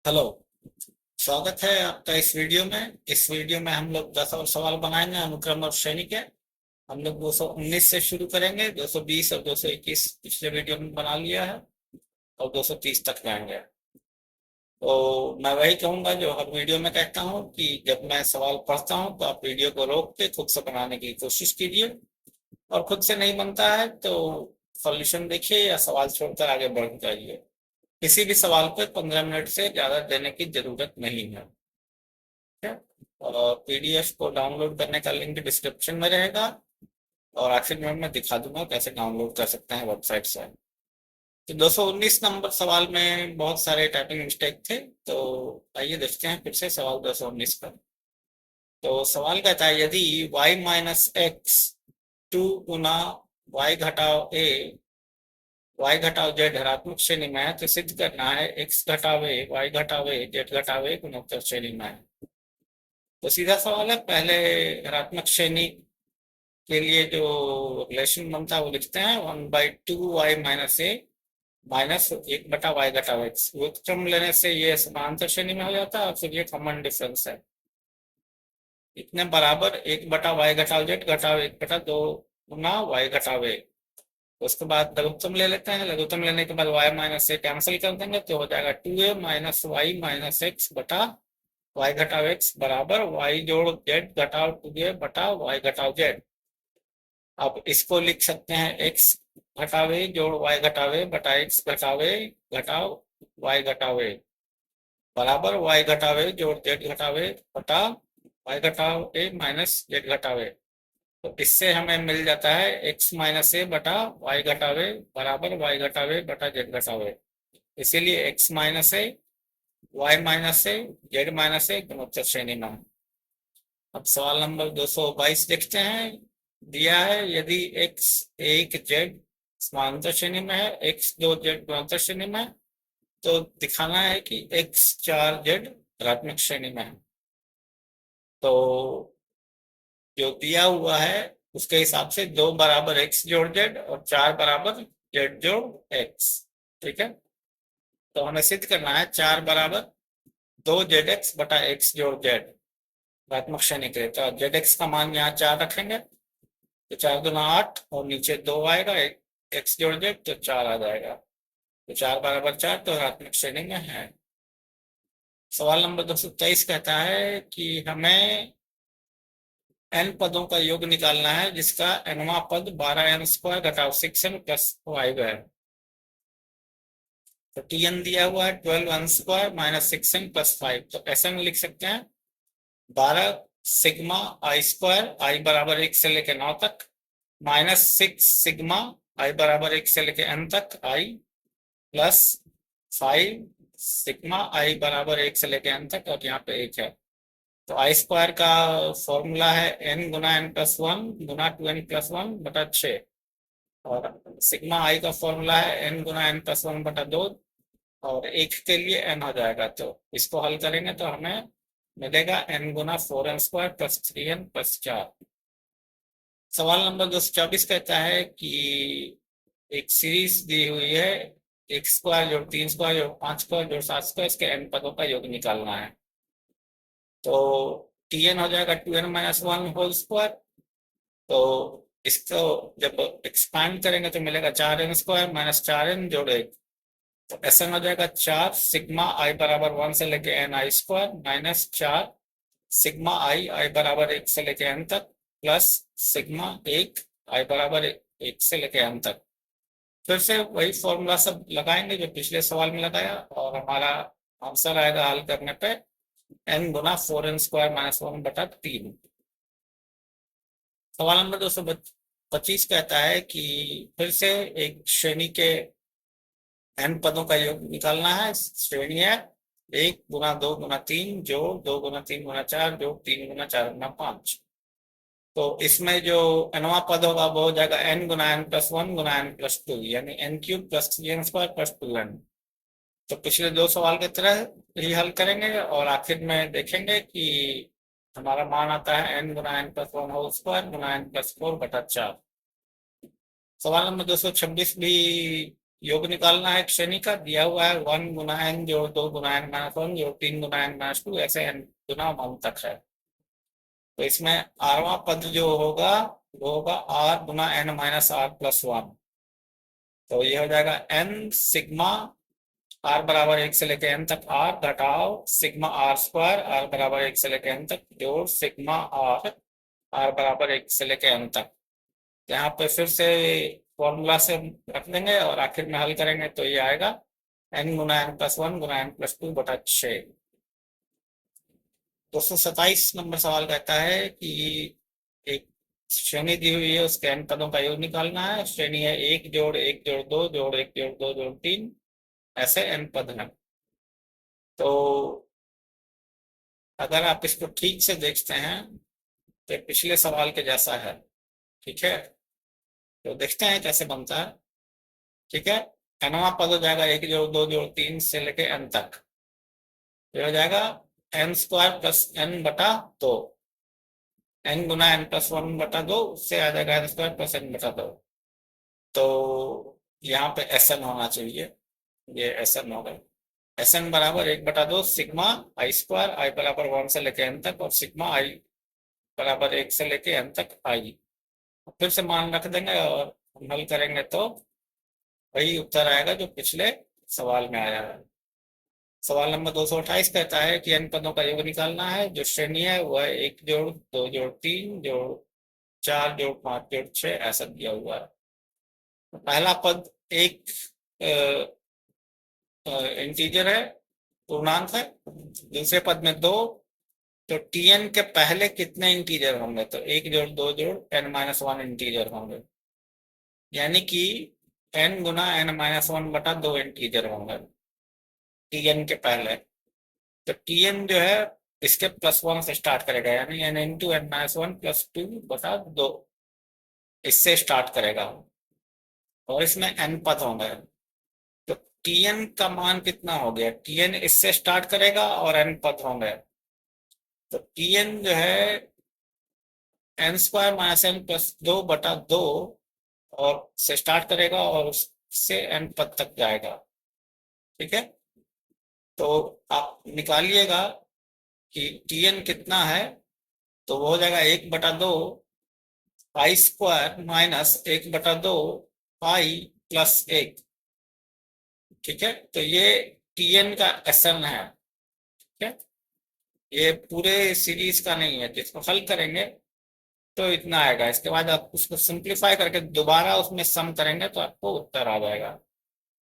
Hello. स्वागत है आपका इस वीडियो में हम लोग 10 और सवाल बनाएंगे अनुक्रम और श्रेणी के। हम लोग 219 से शुरू करेंगे। 220 और 221 पिछले वीडियो में बना लिया है और 230 तक जाएंगे। तो मैं वही कहूंगा जो हर वीडियो में कहता हूँ कि जब मैं सवाल पढ़ता हूँ तो आप वीडियो को रोक के खुद से बनाने की कोशिश कीजिए, और खुद से नहीं बनता है तो सॉल्यूशन देखिए या सवाल छोड़कर आगे बढ़ जाइए। किसी भी सवाल पे 15 मिनट से ज्यादा देने की जरूरत नहीं है। ठीक है? और पीडीएफ को डाउनलोड करने का लिंक डिस्क्रिप्शन में रहेगा, और आखिर में मैं दिखा दूंगा कैसे डाउनलोड कर सकते हैं वेबसाइट से। तो 219 नंबर सवाल में बहुत सारे टाइपिंग मिस्टेक थे, तो आइए देखते हैं फिर से सवाल 219 का। तो सवाल कहता है यदि y माइनस एक्स 2 गुना y घटाव a y घटाव z धनात्मक श्रेणी में है तो सिद्ध करना है x घटाव a y घटाव a z घटाव a गुणोत्तर श्रेणी में है। तो सीधा सवाल है, पहले धनात्मक श्रेणी के लिए जो रिलेशन बनता है वो लिखते हैं 1/2y-a माइनस 1/y घटाव x। व्युत्क्रम लेने से ये समांतर श्रेणी में हो जाता है और फिर ये कॉमन डिफरेंस है। इतने बराबर 1/y घटाव z घटाव 1/2 गुना y घटाव a। उसके बाद लघुत्तम ले लेते हैं। लघुत्तम लेने के बाद y माइनस ए कैंसिल कर देंगे तो हो जाएगा 2a minus y minus x बटा y घटाव x बराबर y जोड़ z घटाव 2a बटा y घटाव z। अब इसको लिख सकते हैं x घटाव a जोड़ y घटाव a बटा x घटाव a घटाव y घटाव a बराबर y घटाव a जोड़ z घटाव a बटा y घटाव a माइनस z घटाव a। तो इससे हमें मिल जाता है x माइनस ए बटा y घटाव a बराबर y घटाव a बटा z घटाव a। इसीलिए x माइनस ए y माइनस ए z माइनस ए गुणोत्तर श्रेणी में। अब सवाल नंबर 222 देखते हैं। दिया है यदि x 1 z समांतर श्रेणी में है, x 2 z गुणोत्तर श्रेणी में है, तो दिखाना है कि x 4 z ऋणात्मक श्रेणी में है। तो जो दिया हुआ है उसके हिसाब से 2 बराबर x जोड़ z और 4 बराबर z जोड़ x। ठीक है, तो हमें सिद्ध करना है 4 बराबर 2zx बटा x जोड़ z ऋणात्मक श्रेणी के लिए। तो zx का मान यहाँ 4 रखेंगे तो 4 दूना 8 और नीचे 2 आएगा, x जोड़ z तो 4 आ जाएगा। तो 4 बराबर 4 तो ऋणात्मक श्रेणी में है। सवाल नंबर 223 कहता है कि हमें n पदों का योग निकालना है जिसका nवां पद 12n² घटाव 6n प्लस 5 है। तो tn दिया हुआ है 12n² माइनस 6n प्लस 5। तो ऐसे में लिख सकते हैं 12 सिग्मा आई स्क्वायर आई बराबर 1 से लेकर 9 तक माइनस 6 सिग्मा आई बराबर 1 से लेकर n तक आई प्लस 5 सिग्मा आई बराबर 1 से लेकर n तक, और यहाँ पे 1 है। तो आई स्क्वायर का फॉर्मूला है n गुना n प्लस 1 गुना 2n प्लस 1 बटा 6, और सिग्मा आई का फॉर्मूला है n गुना n प्लस 1 बटा 2, और 1 के लिए n हो जाएगा। तो इसको हल करेंगे तो हमें मिलेगा n गुना 4n² प्लस 3n प्लस 4। सवाल नंबर 224 कहता है कि एक सीरीज दी हुई है x² जोड़ 3² जोड़ 5² जोड़ 7² इसके n पदों का योग निकालना है। तो tn हो जाएगा 2n माइनस 1 होल स्क्वायर। तो इसको जब एक्सपांड करेंगे तो मिलेगा 4n² माइनस 4n जोड़ 1। तो ऐसा हो जाएगा 4 सिग्मा आई बराबर 1 से लेके n आई स्क्वायर माइनस 4 सिग्मा आई आई बराबर 1 से लेके n तक प्लस सिग्मा 1 आई बराबर 1 से लेके n तक। फिर से वही फॉर्मूला सब लगाएंगे जो पिछले सवाल में लगाया, और हमारा आंसर आएगा हल करने पे n गुना 4n² माइनस 1 बटा 3। सवाल नंबर 225 कहता है कि फिर से एक श्रेणी के n पदों का योग निकालना है। श्रेणी है 1 गुना 2 गुना 3 जोड़ 2 गुना 3 गुना 4 जोड़ 3 गुना 4 गुना 5। तो इसमें जो nवां पद होगा वो हो जाएगा n गुना n प्लस 1 गुना n प्लस 2, यानी n³ plus 3n² plus 2n। तो पिछले दो सवाल की तरह ही हल करेंगे और आखिर में देखेंगे कि हमारा मान आता है n गुना n प्लस 1 होल स्क्वायर गुना n प्लस 4 बटा 4। सवाल नंबर 226 भी योग निकालना है श्रेणी का, दिया हुआ है 1 गुना n जोड़ 2 गुना n माइनस 1 जोड़ 3 गुना n माइनस 2, ऐसे n गुना 1 तक है। तो इसमें आरवां पद जो होगा वो होगा r गुना n माइनस r प्लस 1। तो ये हो जाएगा n सिग्मा r बराबर 1 से लेकर n तक r घटाओ सिग्मा r स्क्वायर r बराबर 1 से लेकर n तक जोड़ सिग्मा r बराबर 1 से लेकर n तक। यहाँ पे फिर से फॉर्मूला से रख देंगे और आखिर में हल करेंगे तो ये आएगा n गुना n प्लस 1 गुना n प्लस 2 बटा 6। 227 नंबर सवाल कहता है कि एक श्रेणी दी हुई है, उसके n पदों का योग निकालना है। श्रेणी है 1 जोड़ 1 जोड़ 2 जोड़ 1 जोड़ 2 जोड़ 3, ऐसे n पद हैं। तो अगर आप इसको ठीक से देखते हैं तो पिछले सवाल के जैसा है। ठीक है, तो देखते हैं कैसे बनता है। ठीक है, nवां पद हो जाएगा 1 जोड़ 2 जोड़ 3 से लेके n तक, तो हो जाएगा n स्क्वायर प्लस n बटा 2, n गुना n प्लस 1 बटा 2, उससे आ जाएगा n स्क्वायर प्लस n बटा 2। तो यहाँ पे Sn होना चाहिए, ये Sn हो गए। Sn बराबर 1/2 सिग्मा आई स्क्वायर, आई बराबर 1 से लेके n तक, और सिग्मा आई बराबर 1 से लेके n तक आई। फिर से मान रख देंगे और हल करेंगे तो वही उत्तर आएगा जो पिछले सवाल में आया है। सवाल नंबर 228 कहता है कि n पदों का योग निकालना है। जो श्रेणी है वह 1 जोड़ 2 जोड़ 3 जोड़ 4 जोड़ 5 जोड़ 6 ऐसा दिया हुआ है। पहला पद एक इंटीजर है, पूर्णांक है। दूसरे पद में 2, तो tn के पहले कितने इंटीजर होंगे? तो 1 जोड़ 2 जोड़ n माइनस 1 इंटीजर होंगे, यानी कि n गुना n माइनस 1 बटा 2 इंटीजर होंगे tn के पहले। तो tn जो है इसके प्लस 1 से स्टार्ट करेगा, यानी n into n minus 1 plus 2 बटा 2, इससे स्टार्ट करेगा और इसमें n पद होंगे। तो tn का मान कितना हो गया? tn इससे स्टार्ट करेगा और n पद होंगे। तो tn जो है n square minus n plus 2 बटा 2 और से स्टार्ट करेगा और उससे n पद तक जाएगा। ठीक है, तो आप निकालिएगा कि tn कितना है। तो वो हो जाएगा 1/2 pi square minus 1/2 pi plus 1। ठीक है, तो ये tn का Sn है। ठीक है, ये पूरे सीरीज का नहीं है, जिसको हल करेंगे तो इतना आएगा। इसके बाद आप उसको सिंप्लीफाई करके दोबारा उसमें सम करेंगे तो आपको उत्तर आ जाएगा।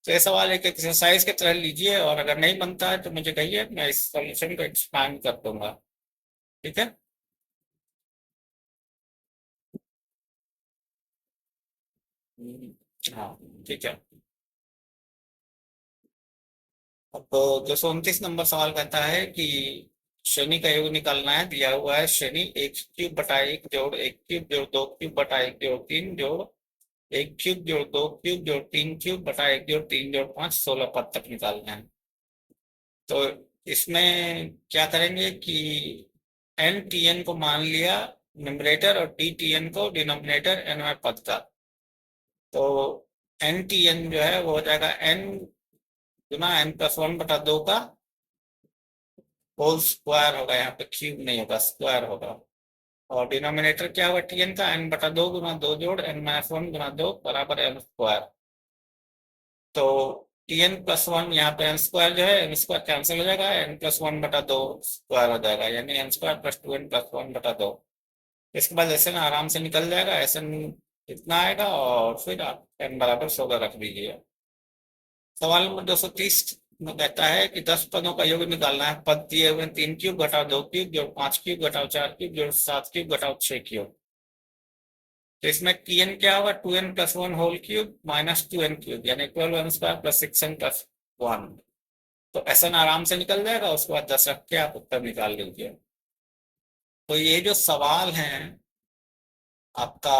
तो ये सवाल एक एक्सरसाइज की तरह लीजिए, और अगर नहीं बनता है तो मुझे कहिए, मैं इस सॉल्यूशन को एक्सपांड कर दूंगा। ठीक है, हाँ ठीक है। अब 229 नंबर सवाल कहता है कि श्रेणी का योग निकालना है। दिया हुआ है श्रेणी 1 क्यूब बटा 1 जोड़ 1 क्यूब जोड़ 2 क्यूब बटा 1 जोड़ 3 जोड़ 1 क्यूब जोड़ 2 क्यूब जोड़ 3 क्यूब बटा 1 जोड़ 3 जोड़ 5, 16 पद तक निकालना है। तो इसमें क्या करेंगे कि एन टी एन को मान लिया न्यूमरेटर और डी टी एन को डिनोमिनेटर एनवें पद का। तो एन टी एन जो है वो हो जाएगा एन गुना n प्लस 1 बटा 2 का होल स्क्वायर होगा, यहाँ पे क्यूब नहीं होगा, स्क्वायर होगा। और डिनोमिनेटर क्या होगा tn का? n बटा 2 गुना 2 जोड़ n माइनस 1 गुना 2 बराबर n स्क्वायर। तो tn प्लस 1 यहाँ पे n स्क्वायर जो है n स्क्वायर कैंसिल हो जाएगा, n प्लस 1 बटा 2 स्क्वायर हो जाएगा, यानी n square plus 2n plus 1 बटा 2। इसके बाद ऐसे ना आराम से निकल जाएगा, ऐसे इतना आएगा और फिर आप n बराबर 16 रख दीजिए। सवाल नंबर 230 में कहता है कि 10 पदों का योग निकालना है। पद दिए हुए 3 क्यूब घटाओ 2 क्यूब जोड़ 5 क्यूब घटाओ 4 क्यूब जोड़ 7 क्यूब घटाओ 6 क्यूब। तो इसमें tn क्या होगा? 2n plus 1 whole cube minus 2n cube, यानी 12n square plus 6n plus 1। तो Sn आराम से निकल जाएगा, उसके बाद 10 रख के आप उत्तर निकाल लीजिए। तो ये जो सवाल है आपका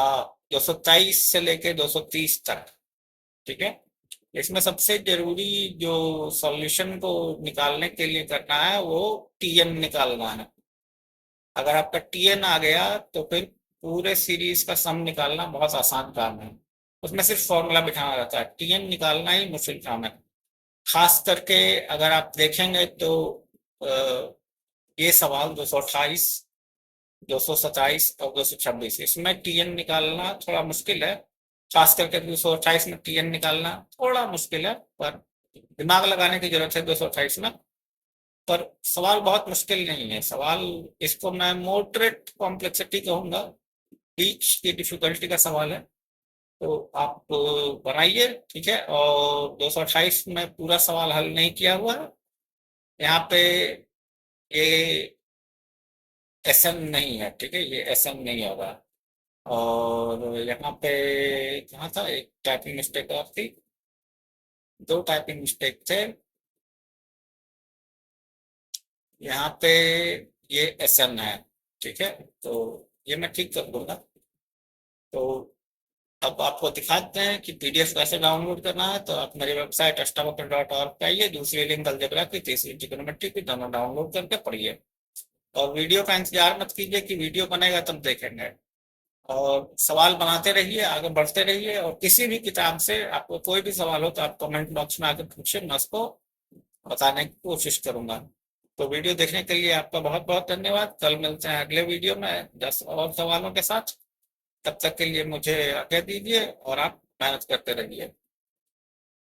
223 से लेके 230 तक, ठीक है, इसमें सबसे जरूरी जो सॉल्यूशन को निकालने के लिए करना है वो tn निकालना है। अगर आपका tn आ गया तो फिर पूरे सीरीज का सम निकालना बहुत आसान काम है। उसमें सिर्फ फॉर्मूला बिठाना रहता है, टीएन निकालना ही मुश्किल काम है। खास करके अगर आप देखेंगे तो ये सवाल 228, 227 और 226, इसमें टीएन निकालना थोड़ा मुश्किल है। खास करके 228 में टीएन निकालना थोड़ा मुश्किल है, पर दिमाग लगाने की जरूरत है 228 में। पर सवाल बहुत मुश्किल नहीं है सवाल, इसको मैं मॉडरेट कॉम्प्लेक्सिटी कहूंगा, बीच की डिफिकल्टी का सवाल है। तो आप बनाइए, ठीक है। और 228 में पूरा सवाल हल नहीं किया हुआ है, यहाँ पे ये एसएम नहीं है, ठीक है, ये एसएम नहीं होगा। और यहाँ पे कहाँ था, एक टाइपिंग मिस्टेक और थी, दो टाइपिंग मिस्टेक थे यहाँ पे, ये एसएम है, ठीक है। तो ये मैं ठीक कर दूंगा। तो अब आपको दिखाते हैं कि पीडीएफ कैसे डाउनलोड करना है। तो आप मेरी वेबसाइट astavakar.org पे आइए, दूसरी लिंक अलजेब्रा की, तीसरी ट्रिग्नोमेट्री की, दोनों डाउनलोड करके पढ़िए। और वीडियो का इंतजार मत कीजिए कि वीडियो बनेगा तब देखेंगे, और सवाल बनाते रहिए, आगे बढ़ते रहिए। और किसी भी किताब से आपको कोई भी सवाल हो तो आप कमेंट बॉक्स में आकर पूछिए, मैं उसको बताने की कोशिश करूंगा। तो वीडियो देखने के लिए आपका बहुत बहुत धन्यवाद। कल मिलते हैं अगले वीडियो में 10 और सवालों के साथ। तब तक के लिए मुझे आज्ञा दीजिए और आप मेहनत करते रहिए।